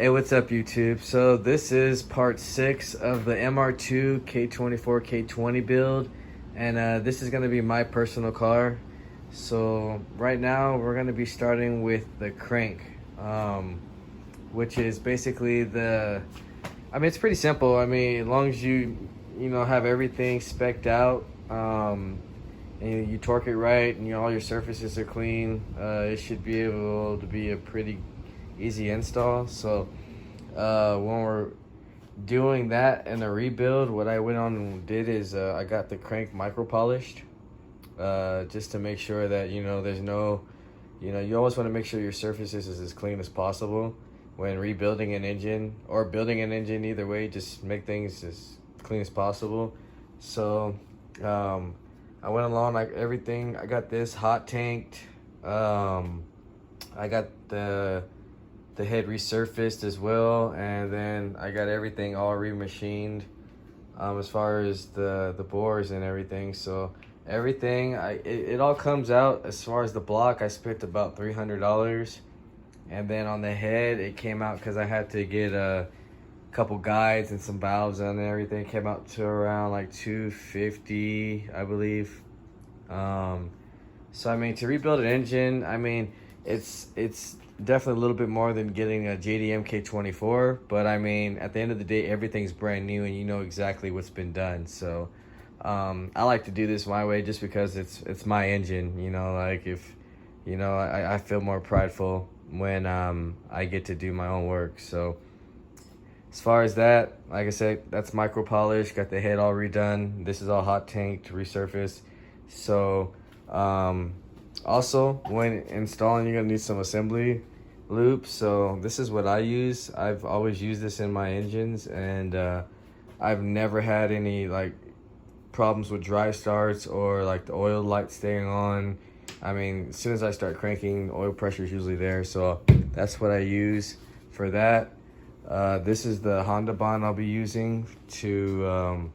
Hey, what's up, YouTube? So this is part 6 of the MR2 K24 K20 build, and this is going to be my personal car. So right now we're going to be starting with the crank, which is basically it's pretty simple. I mean, as long as you have everything spec'd out, and you torque it right, and all your surfaces are clean, it should be able to be a pretty easy install. So when we're doing that in a rebuild, what I went on and did is I got the crank micro polished, just to make sure that there's no, you always want to make sure your surfaces is as clean as possible when rebuilding an engine or building an engine. Either way, just make things as clean as possible. So I went along like everything. I got this hot tanked. I got the head resurfaced as well, and then I got everything all remachined, as far as the bores and everything. So everything, it all comes out. As far as the block, I spent about $300, and then on the head it came out, because I had to get a couple guides and some valves and everything, came out to around like $250, I believe. So I mean, to rebuild an engine, I mean, it's definitely a little bit more than getting a JDM K24, but I mean, at the end of the day, everything's brand new and you know exactly what's been done. So I like to do this my way, just because it's my engine. Like, if I feel more prideful when I get to do my own work. So as far as that, like I said, that's micro polish, got the head all redone. This is all hot tanked, resurfaced. So also, when installing, you're gonna need some assembly loops. So this is what I use. I've always used this in my engines, and I've never had any like problems with dry starts or like the oil light staying on. I mean, as soon as I start cranking, oil pressure is usually there. So that's what I use for that. This is the Honda bond I'll be using to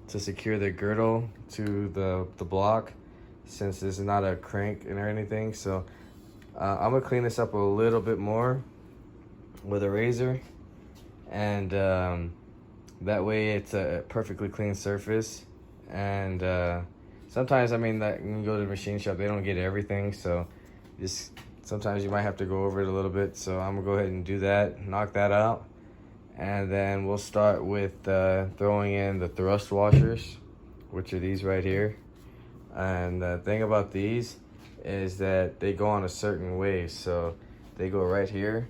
secure the girdle to the block, since this is not a crank or anything. So I'm gonna clean this up a little bit more with a razor, and that way it's a perfectly clean surface. And sometimes, I mean, that you can go to the machine shop, they don't get everything, so just sometimes you might have to go over it a little bit. So I'm gonna go ahead and do that, knock that out, and then we'll start with throwing in the thrust washers, which are these right here. And the thing about these is that they go on a certain way. So they go right here,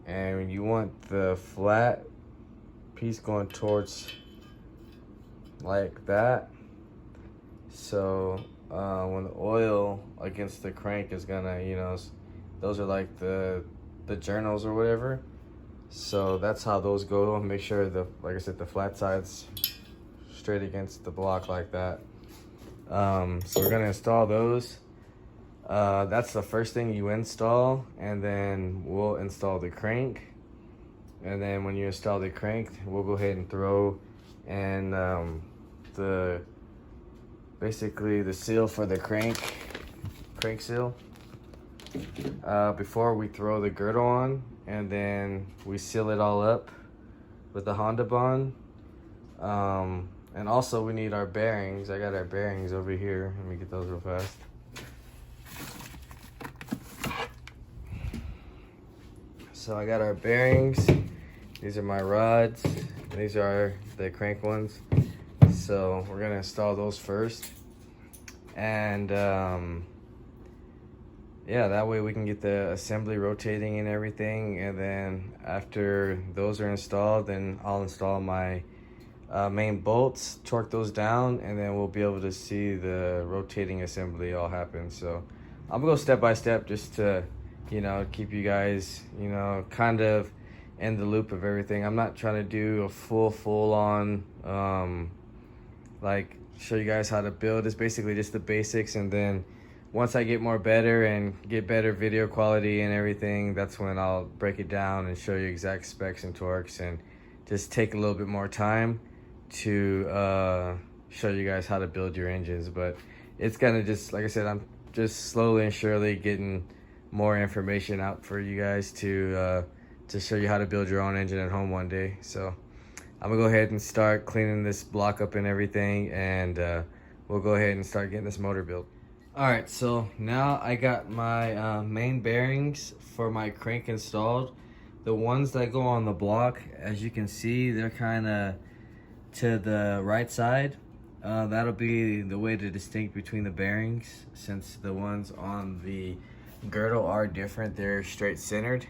and you want the flat piece going towards like that. So when the oil against the crank is gonna, those are like the journals or whatever. So that's how those go. Make sure like I said, the flat side's straight against the block like that. So we're gonna install those. That's the first thing you install, and then we'll install the crank. And then when you install the crank, we'll go ahead and throw in basically the seal for the crank seal, before we throw the girdle on, and then we seal it all up with the Honda bond. And also we need our bearings. I got our bearings over here. Let me get those real fast. So I got our bearings. These are my rods. These are the crank ones. So we're gonna install those first. And yeah, that way we can get the assembly rotating and everything. And then after those are installed, then I'll install my main bolts, torque those down, and then we'll be able to see the rotating assembly all happen. So I'm gonna go step by step, just to keep you guys kind of in the loop of everything. I'm not trying to do a full on like show you guys how to build. It's basically just the basics, and then once I get more better and get better video quality and everything, that's when I'll break it down and show you exact specs and torques, and just take a little bit more time to show you guys how to build your engines. But it's gonna, just like I said, I'm just slowly and surely getting more information out for you guys to to show you how to build your own engine at home one day. So I'm gonna go ahead and start cleaning this block up and everything, and we'll go ahead and start getting this motor built. All right, so now I got my main bearings for my crank installed. The ones that go on the block, as you can see, they're kind of to the right side. That'll be the way to distinguish between the bearings, since the ones on the girdle are different. They're straight centered.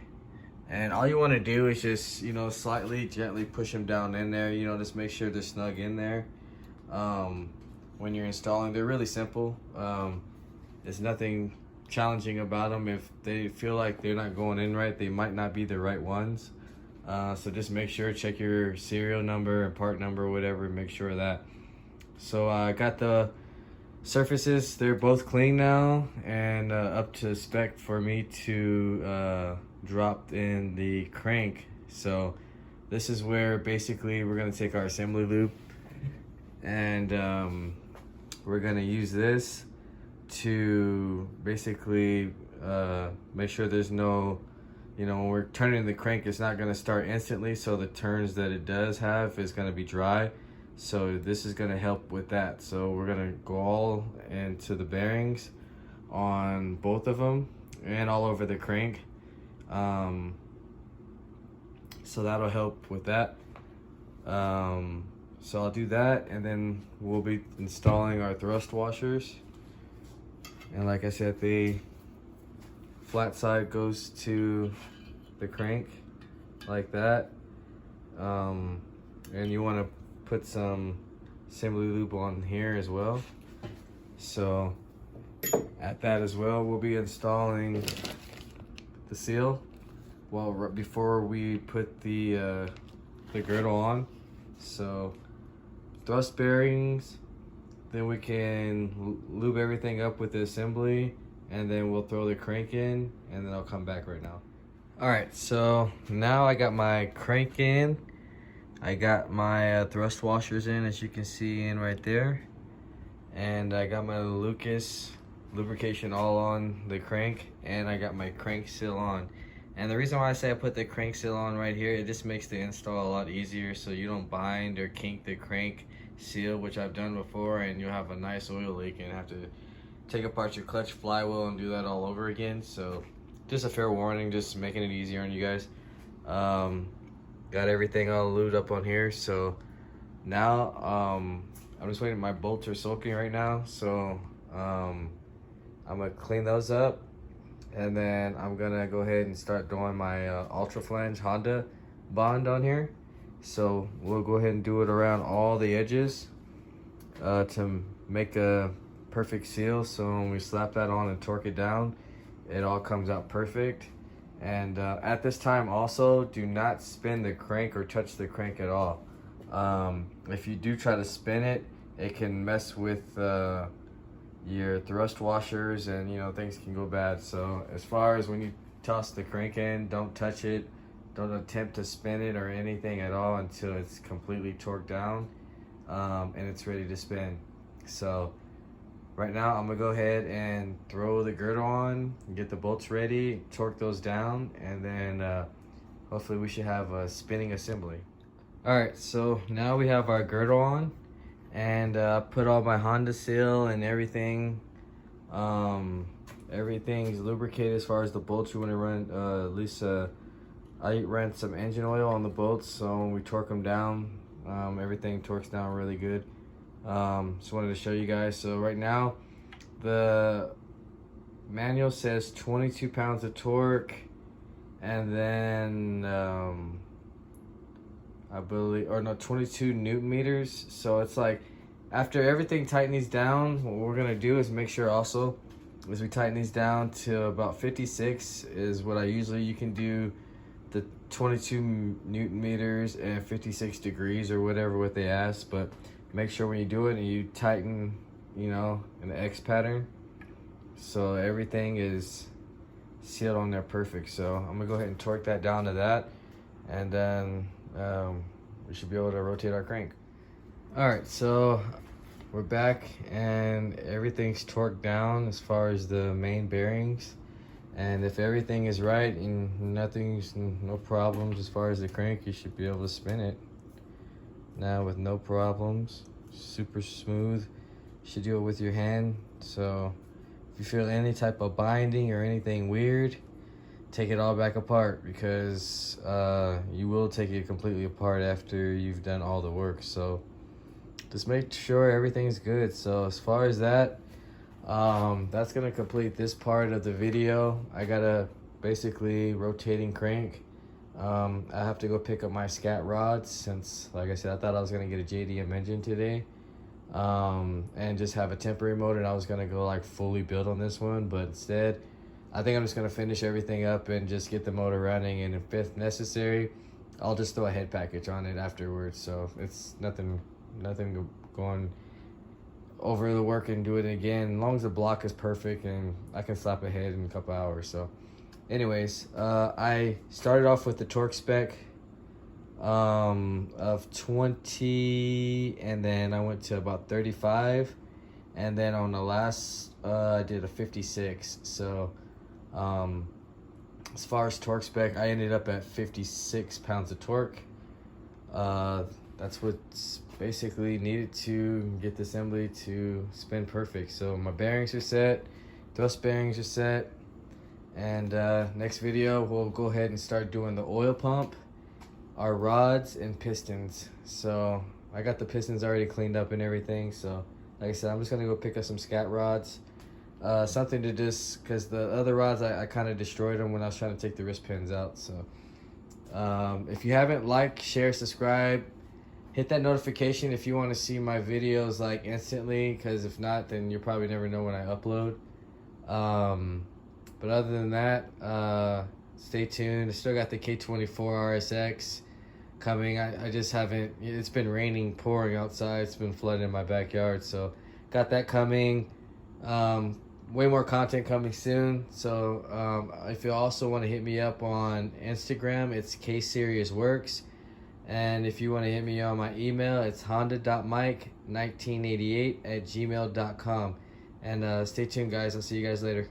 And all you want to do is just, you know, slightly, gently push them down in there, you know, just make sure they're snug in there. When you're installing, they're really simple. There's nothing challenging about them. If they feel like they're not going in right, they might not be the right ones. So just make sure, check your serial number and part number or whatever, make sure of that. So I got the surfaces, they're both clean now and up to spec for me to drop in the crank. So this is where basically we're gonna take our assembly loop and we're gonna use this to basically make sure there's no, you know, when we're turning the crank, it's not going to start instantly, so the turns that it does have is going to be dry. So this is going to help with that. So we're going to go all into the bearings on both of them and all over the crank. So that'll help with that. So I'll do that, and then we'll be installing our thrust washers. And like I said, the flat side goes to the crank like that. And you want to put some assembly lube on here as well. So at that as well, we'll be installing the seal before we put the girdle on. So thrust bearings, then we can lube everything up with the assembly, and then we'll throw the crank in, and then I'll come back right now. All right, so now I got my crank in. I got my thrust washers in, as you can see in right there. And I got my Lucas lubrication all on the crank, and I got my crank seal on. And the reason why I say I put the crank seal on right here, it just makes the install a lot easier, so you don't bind or kink the crank seal, which I've done before, and you'll have a nice oil leak and have to take apart your clutch flywheel and do that all over again. So just a fair warning, just making it easier on you guys. Got everything all lubed up on here. So now I'm just waiting. My bolts are soaking right now, so I'm gonna clean those up, and then I'm gonna go ahead and start doing my ultra flange Honda bond on here. So we'll go ahead and do it around all the edges to make a perfect seal. So when we slap that on and torque it down, it all comes out perfect. And at this time also, do not spin the crank or touch the crank at all. If you do try to spin it, it can mess with your thrust washers, and you know, things can go bad. So as far as when you toss the crank in, don't touch it. Don't attempt to spin it or anything at all until it's completely torqued down and it's ready to spin. So right now I'm gonna go ahead and throw the girdle on, get the bolts ready, torque those down, and then hopefully we should have a spinning assembly. All right, so now we have our girdle on, and put all my Honda seal and everything. Everything's lubricated as far as the bolts. You want to run at least I ran some engine oil on the bolts, so when we torque them down, everything torques down really good. Just wanted to show you guys. So right now the manual says 22 pounds of torque, and then I believe, or no, 22 newton meters. So it's like, after everything tightens down, what we're gonna do is make sure also is we tighten these down to about 56 is what I usually, you can do the 22 newton meters and 56 degrees or whatever what they ask, but make sure when you do it and you tighten, you know, in the X pattern, so everything is sealed on there perfect. So I'm gonna go ahead and torque that down to that, and then we should be able to rotate our crank. All right, so we're back and everything's torqued down as far as the main bearings, And if everything is right and no problems as far as the crank, you should be able to spin it now with no problems. Super smooth. You should do it with your hand. So if you feel any type of binding or anything weird, take it all back apart, because you will take it completely apart after you've done all the work. So just make sure everything's good. So as far as that, that's gonna complete this part of the video. I got a basically rotating crank. I have to go pick up my scat rods, since, like I said, I thought I was gonna get a JDM engine today, and just have a temporary motor, and I was gonna go like fully build on this one, but instead I think I'm just gonna finish everything up and just get the motor running, and if necessary, I'll just throw a head package on it afterwards. So it's nothing going over the work and do it again, as long as the block is perfect and I can slap a head in a couple hours. So anyways, I started off with the torque spec of 20, and then I went to about 35, and then on the last I did a 56. So as far as torque spec, I ended up at 56 pounds of torque. That's what's basically needed to get the assembly to spin perfect. So my bearings are set, thrust bearings are set, and next video we'll go ahead and start doing the oil pump, our rods, and pistons. So I got the pistons already cleaned up and everything. So like I said, I'm just gonna go pick up some scat rods, something to just, because the other rods I kind of destroyed them when I was trying to take the wrist pins out. So if you haven't liked, share, subscribe, hit that notification if you want to see my videos like instantly, because if not, then you'll probably never know when I upload. But other than that, stay tuned. I still got the K24 RSX coming. I just haven't, it's been raining, pouring outside. It's been flooding in my backyard, so got that coming. Way more content coming soon. So if you also want to hit me up on Instagram, it's KSeriousWorks. And if you want to hit me on my email, it's honda.mike1988@gmail.com. And stay tuned, guys. I'll see you guys later.